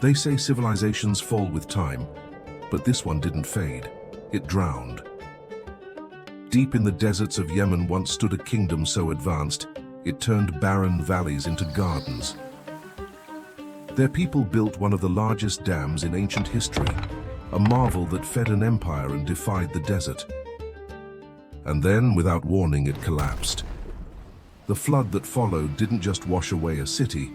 They say civilizations fall with time, but this one didn't fade. It drowned. Deep in the deserts of Yemen once stood a kingdom so advanced, it turned barren valleys into gardens. Their people built one of the largest dams in ancient history, a marvel that fed an empire and defied the desert. And then, without warning, it collapsed. The flood that followed didn't just wash away a city,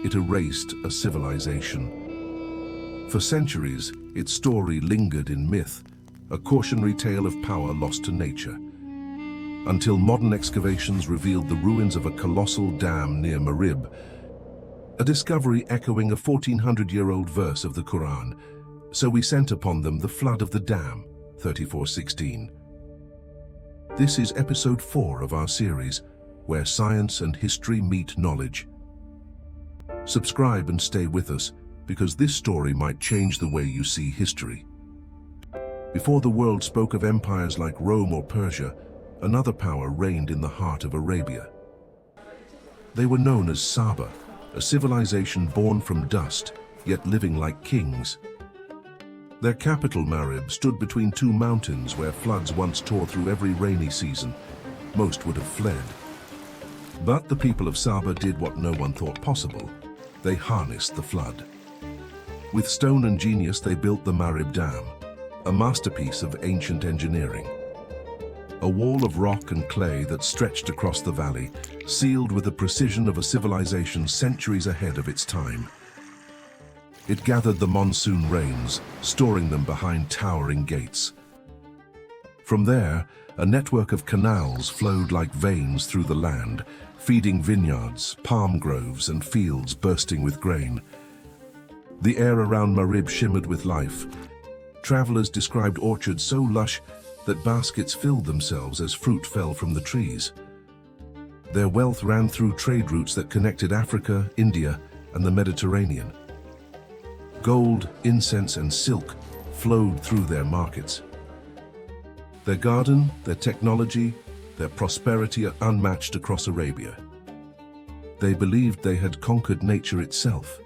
it erased a civilization. For centuries, its story lingered in myth, a cautionary tale of power lost to nature, until modern excavations revealed the ruins of a colossal dam near Marib, a discovery echoing a 1400-year-old verse of the Quran. So we sent upon them the flood of the dam, 34:16. This is episode 4 of our series, where science and history meet knowledge. Subscribe and stay with us, because this story might change the way you see history. Before the world spoke of empires like Rome or Persia, another power reigned in the heart of Arabia. They were known as Saba, a civilization born from dust, yet living like kings. Their capital, Marib, stood between two mountains where floods once tore through every rainy season. Most would have fled. But the people of Saba did what no one thought possible. They harnessed the flood. With stone and genius, they built the Marib Dam, a masterpiece of ancient engineering. A wall of rock and clay that stretched across the valley, sealed with the precision of a civilization centuries ahead of its time. It gathered the monsoon rains, storing them behind towering gates. From there, a network of canals flowed like veins through the land, feeding vineyards, palm groves, and fields bursting with grain. The air around Marib shimmered with life. Travelers described orchards so lush that baskets filled themselves as fruit fell from the trees. Their wealth ran through trade routes that connected Africa, India, and the Mediterranean. Gold, incense, and silk flowed through their markets. Their garden, their technology, their prosperity are unmatched across Arabia. They believed they had conquered nature itself.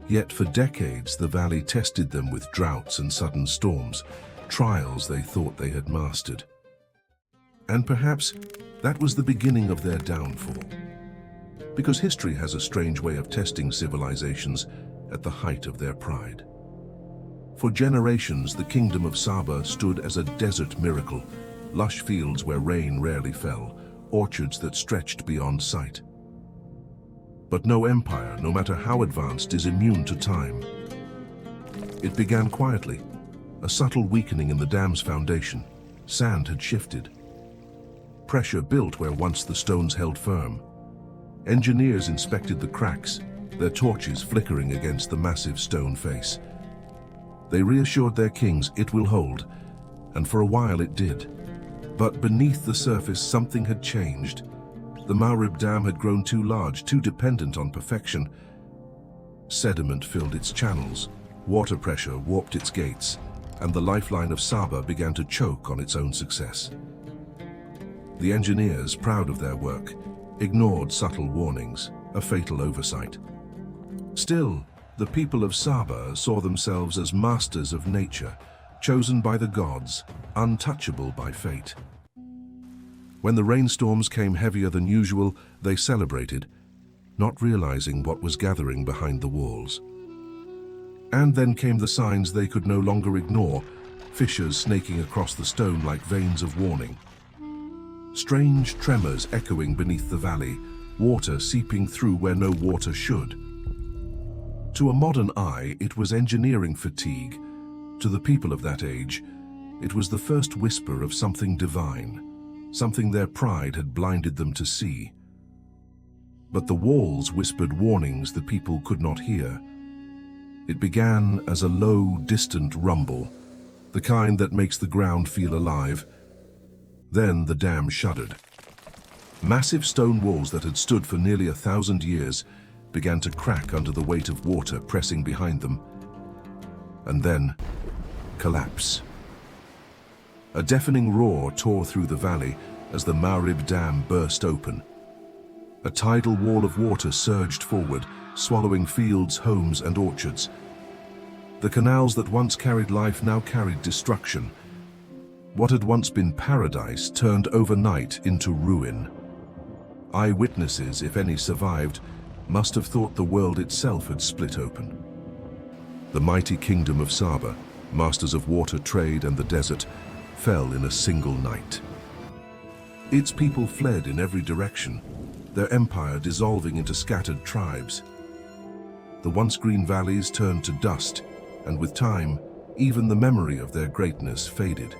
Yet for decades, the valley tested them with droughts and sudden storms, trials they thought they had mastered. And perhaps that was the beginning of their downfall. Because history has a strange way of testing civilizations at the height of their pride. For generations, the Kingdom of Saba stood as a desert miracle, lush fields where rain rarely fell, orchards that stretched beyond sight. But no empire, no matter how advanced, is immune to time. It began quietly, a subtle weakening in the dam's foundation. Sand had shifted. Pressure built where once the stones held firm. Engineers inspected the cracks, their torches flickering against the massive stone face. They reassured their kings it will hold, and for a while it did. But beneath the surface, something had changed. The Marib Dam had grown too large, too dependent on perfection. Sediment filled its channels, water pressure warped its gates, and the lifeline of Saba began to choke on its own success. The engineers, proud of their work, ignored subtle warnings, a fatal oversight. Still, the people of Saba saw themselves as masters of nature, chosen by the gods, untouchable by fate. When the rainstorms came heavier than usual, they celebrated, not realizing what was gathering behind the walls. And then came the signs they could no longer ignore, fissures snaking across the stone like veins of warning. Strange tremors echoing beneath the valley, water seeping through where no water should. To a modern eye, it was engineering fatigue. To the people of that age, it was the first whisper of something divine, something their pride had blinded them to see. But the walls whispered warnings the people could not hear. It began as a low, distant rumble, the kind that makes the ground feel alive. Then the dam shuddered. Massive stone walls that had stood for nearly 1,000 years began to crack under the weight of water pressing behind them. And then, collapse. A deafening roar tore through the valley as the Marib Dam burst open. A tidal wall of water surged forward, swallowing fields, homes, and orchards. The canals that once carried life now carried destruction. What had once been paradise turned overnight into ruin. Eyewitnesses, if any survived, must have thought the world itself had split open. The mighty Kingdom of Saba, masters of water, trade, and the desert, fell in a single night. Its people fled in every direction, their empire dissolving into scattered tribes. The once green valleys turned to dust, and with time, even the memory of their greatness faded.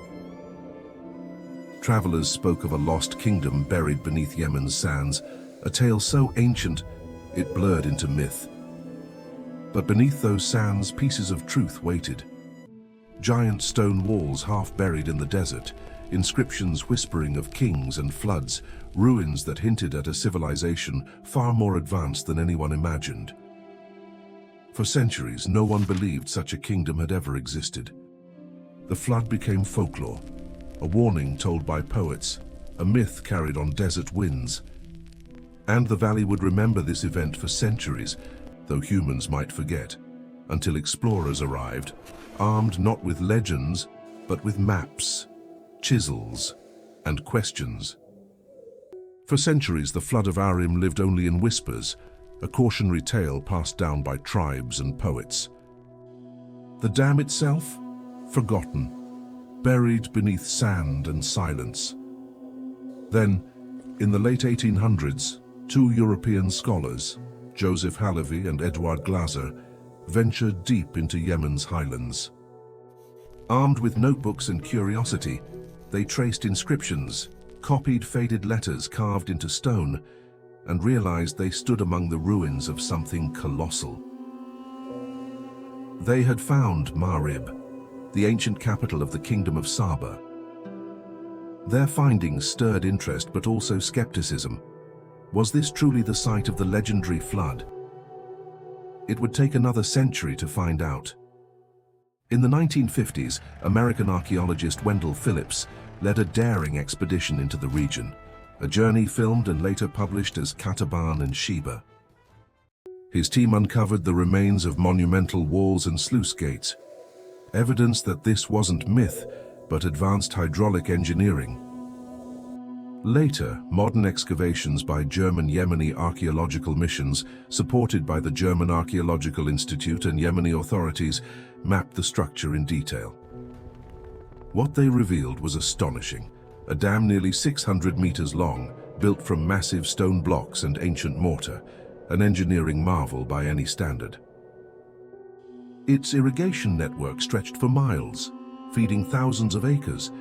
Travelers spoke of a lost kingdom buried beneath Yemen's sands, a tale so ancient it blurred into myth. But beneath those sands, pieces of truth waited. Giant stone walls half buried in the desert, inscriptions whispering of kings and floods, ruins that hinted at a civilization far more advanced than anyone imagined. For centuries, no one believed such a kingdom had ever existed. The flood became folklore, a warning told by poets, a myth carried on desert winds. And the valley would remember this event for centuries, though humans might forget, until explorers arrived, armed not with legends, but with maps, chisels, and questions. For centuries, the Flood of Arim lived only in whispers, a cautionary tale passed down by tribes and poets. The dam itself? Forgotten, buried beneath sand and silence. Then, in the late 1800s, two European scholars, Joseph Halevi and Edouard Glaser, ventured deep into Yemen's highlands. Armed with notebooks and curiosity, they traced inscriptions, copied faded letters carved into stone, and realized they stood among the ruins of something colossal. They had found Marib, the ancient capital of the Kingdom of Saba. Their findings stirred interest but also skepticism. Was this truly the site of the legendary flood? It would take another century to find out. In the 1950s, American archaeologist Wendell Phillips led a daring expedition into the region, a journey filmed and later published as Kataban and Sheba. His team uncovered the remains of monumental walls and sluice gates, evidence that this wasn't myth, but advanced hydraulic engineering. Later, modern excavations by German Yemeni archaeological missions, supported by the German Archaeological Institute and Yemeni authorities, mapped the structure in detail. What they revealed was astonishing. A dam nearly 600 meters long, built from massive stone blocks and ancient mortar, an engineering marvel by any standard. Its irrigation network stretched for miles, feeding thousands of acres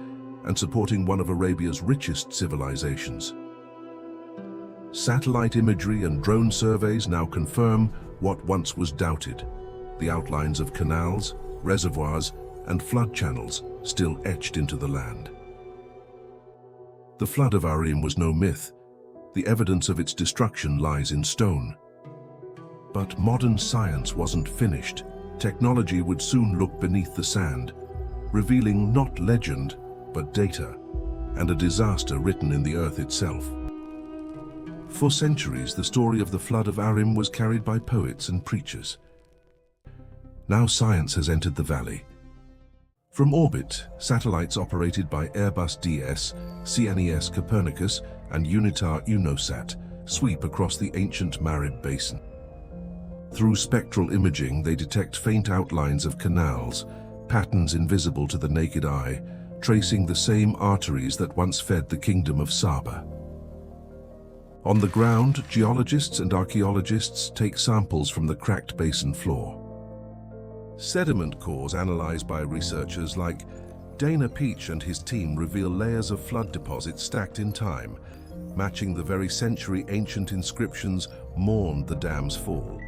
and supporting one of Arabia's richest civilizations. Satellite imagery and drone surveys now confirm what once was doubted: the outlines of canals, reservoirs, and flood channels still etched into the land. The Flood of Arim was no myth. The evidence of its destruction lies in stone. But modern science wasn't finished. Technology would soon look beneath the sand, revealing not legend, but data, and a disaster written in the earth itself. For centuries, the story of the Flood of Arim was carried by poets and preachers. Now science has entered the valley. From orbit, satellites operated by Airbus DS, CNES Copernicus, and Unitar UNOSAT sweep across the ancient Marib Basin. Through spectral imaging, they detect faint outlines of canals, patterns invisible to the naked eye, tracing the same arteries that once fed the Kingdom of Saba. On the ground, geologists and archaeologists take samples from the cracked basin floor. Sediment cores analyzed by researchers like Dana Peach and his team reveal layers of flood deposits stacked in time, matching the very century-ancient inscriptions mourned the dam's fall.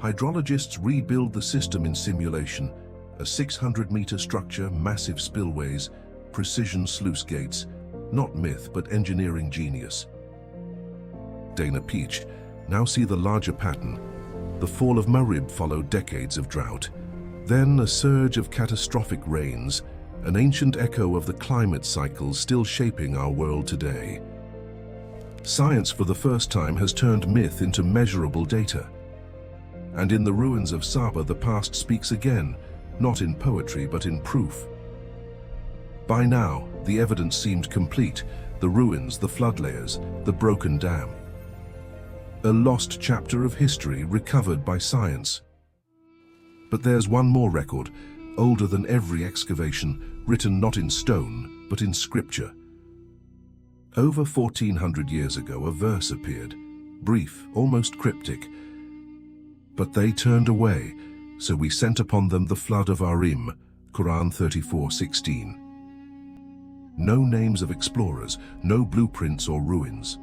Hydrologists rebuild the system in simulation, a 600-meter structure, massive spillways, precision sluice gates, not myth but engineering genius. Dana Peach now see the larger pattern. The fall of Marib followed decades of drought. Then a surge of catastrophic rains, an ancient echo of the climate cycles still shaping our world today. Science for the first time has turned myth into measurable data. And in the ruins of Saba, the past speaks again, not in poetry but in proof. By now, the evidence seemed complete: the ruins, the flood layers, the broken dam. A lost chapter of history recovered by science. But there's one more record, older than every excavation, written not in stone, but in scripture. Over 1400 years ago, a verse appeared, brief, almost cryptic. But they turned away, so we sent upon them the flood of Arim, Quran 34:16. No names of explorers, no blueprints or ruins.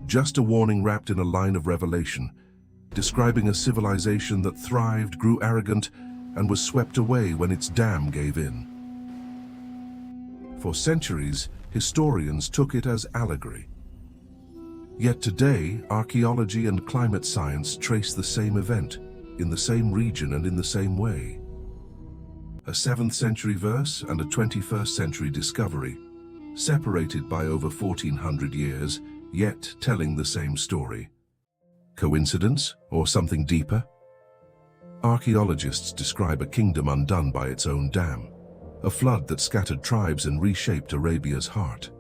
Just a warning wrapped in a line of revelation, describing a civilization that thrived, grew arrogant, and was swept away when its dam gave in. For centuries, historians took it as allegory. Yet today, archaeology and climate science trace the same event, in the same region and in the same way. A 7th century verse and a 21st century discovery, separated by over 1400 years, yet telling the same story. Coincidence, or something deeper? Archaeologists describe a kingdom undone by its own dam, a flood that scattered tribes and reshaped Arabia's heart.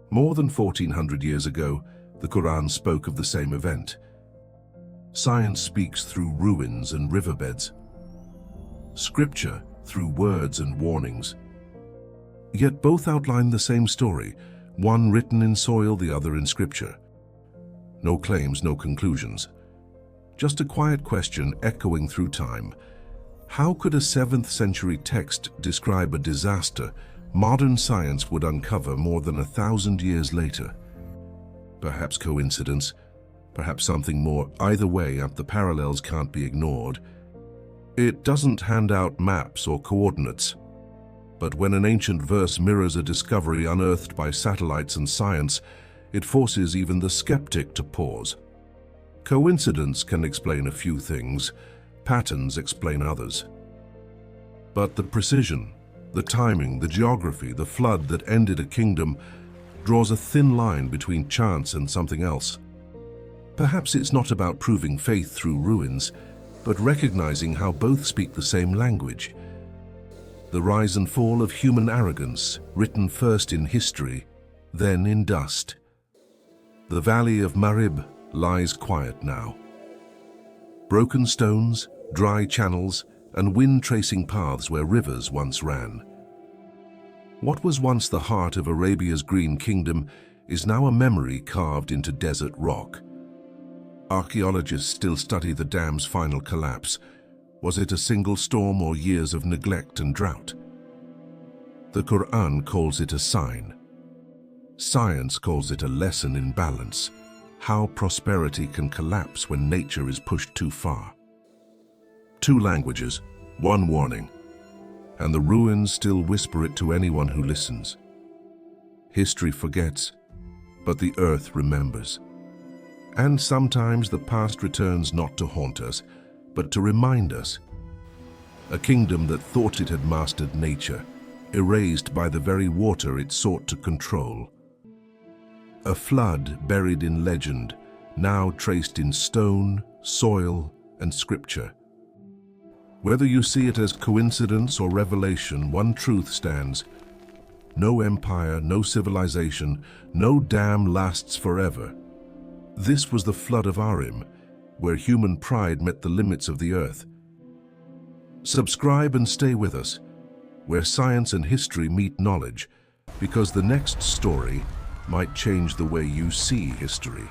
More than 1400 years ago, the Quran spoke of the same event. Science speaks through ruins and riverbeds. Scripture through words and warnings. Yet both outline the same story, one written in soil, the other in scripture. No claims, no conclusions. Just a quiet question echoing through time. How could a 7th century text describe a disaster modern science would uncover more than 1,000 years later? Perhaps coincidence, perhaps something more. Either way, the parallels can't be ignored. It doesn't hand out maps or coordinates. But when an ancient verse mirrors a discovery unearthed by satellites and science, it forces even the skeptic to pause. Coincidence can explain a few things, patterns explain others. But the precision, the timing, the geography, the flood that ended a kingdom draws a thin line between chance and something else. Perhaps it's not about proving faith through ruins, but recognizing how both speak the same language. The rise and fall of human arrogance, written first in history, then in dust. The valley of Marib lies quiet now. Broken stones, dry channels, and wind-tracing paths where rivers once ran. What was once the heart of Arabia's green kingdom is now a memory carved into desert rock. Archaeologists still study the dam's final collapse. Was it a single storm or years of neglect and drought? The Quran calls it a sign. Science calls it a lesson in balance, how prosperity can collapse when nature is pushed too far. 2 languages, 1 warning, and the ruins still whisper it to anyone who listens. History forgets, but the earth remembers. And sometimes the past returns not to haunt us, but to remind us. A kingdom that thought it had mastered nature, erased by the very water it sought to control. A flood buried in legend, now traced in stone, soil, and scripture. Whether you see it as coincidence or revelation, one truth stands. No empire, no civilization, no dam lasts forever. This was the Flood of Arim, where human pride met the limits of the earth. Subscribe and stay with us, where science and history meet knowledge, because the next story might change the way you see history.